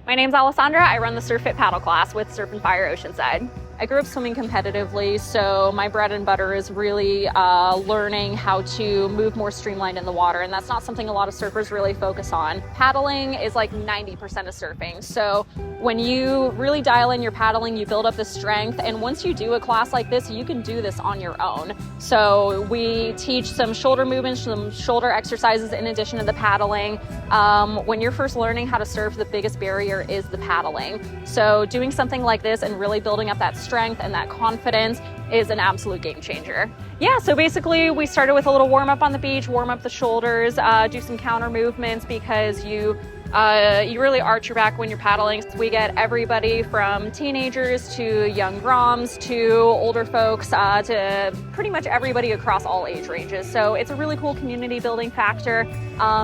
My name's Alessandra. I run the Surfit paddle class with Surfin Fire Oceanside. I grew up swimming competitively, so my bread and butter is really learning how to move more streamlined in the water, and that's not something a lot of surfers really focus on. Paddling is like 90% of surfing, so when you really dial in your paddling, you build up the strength, and once you do a class like this, you can do this on your own. So we teach some shoulder movements, some shoulder exercises in addition to the paddling. When you're first learning how to surf, the biggest barrier is the paddling. So doing something like this and really building up that strength and that confidence is an absolute game changer. Yeah, so basically we started with a little warm up on the beach, warm up the shoulders, do some counter movements because you really arch your back when you're paddling. So we get everybody from teenagers to young groms to older folks to pretty much everybody across all age ranges. So it's a really cool community building factor.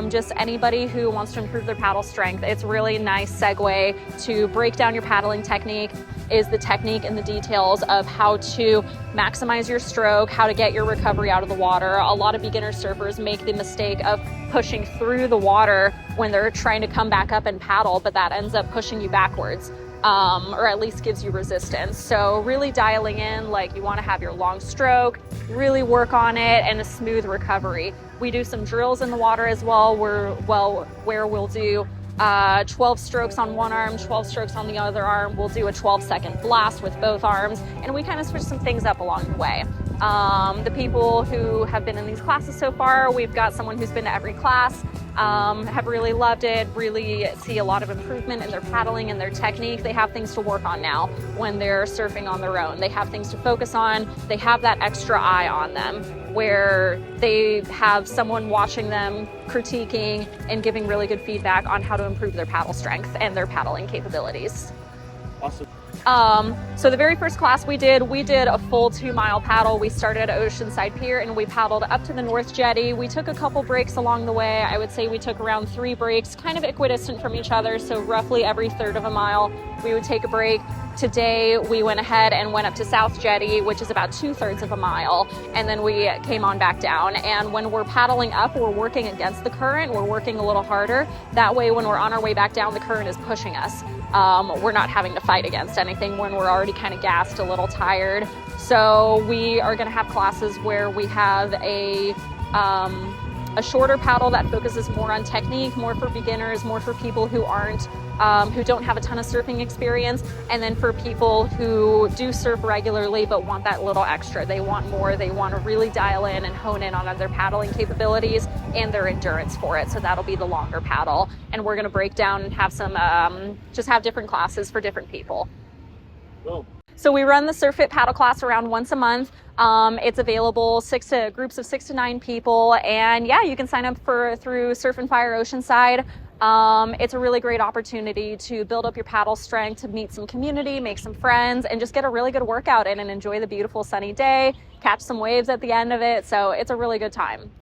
Just anybody who wants to improve their paddle strength. It's a really nice segue to break down your paddling technique, is the technique and the details of how to maximize your stroke, how to get your recovery out of the water. A lot of beginner surfers make the mistake of pushing through the water when they're trying to come back up and paddle, but that ends up pushing you backwards, or at least gives you resistance. So really dialing in, like you want to have your long stroke, really work on it, and a smooth recovery. We do some drills in the water as well, where we'll do 12 strokes on one arm, 12 strokes on the other arm. We'll do a 12-second blast with both arms, and we kind of switch some things up along the way. The people who have been in these classes so far, we've got someone who's been to every class, have really loved it, really see a lot of improvement in their paddling and their technique. They have things to work on now when they're surfing on their own. They have things to focus on. They have that extra eye on them where they have someone watching them, critiquing and giving really good feedback on how to improve their paddle strength and their paddling capabilities. Awesome. So the very first class we did a full 2-mile paddle. We started at Oceanside Pier and we paddled up to the North Jetty. We took a couple breaks along the way. I would say we took around 3 breaks, kind of equidistant from each other. So roughly every third of a mile, we would take a break. Today, we went ahead and went up to South Jetty, which is about 2/3 of a mile. And then we came on back down. And when we're paddling up, we're working against the current. We're working a little harder. That way, when we're on our way back down, the current is pushing us. We're not having to fight against anything when we're already kind of gassed, a little tired. So we are going to have classes where we have a shorter paddle that focuses more on technique, more for beginners, more for people who don't have a ton of surfing experience, and then for people who do surf regularly but want that little extra. They want more. They want to really dial in and hone in on their paddling capabilities and their endurance for it. So that'll be the longer paddle, and we're going to break down and have some just have different classes for different people. Cool. So we run the Surfit paddle class around once a month. It's available groups of 6 to 9 people, and yeah, you can sign up through Surfin Fire Oceanside. It's a really great opportunity to build up your paddle strength, to meet some community, make some friends, and just get a really good workout in and enjoy the beautiful sunny day, catch some waves at the end of it. So it's a really good time.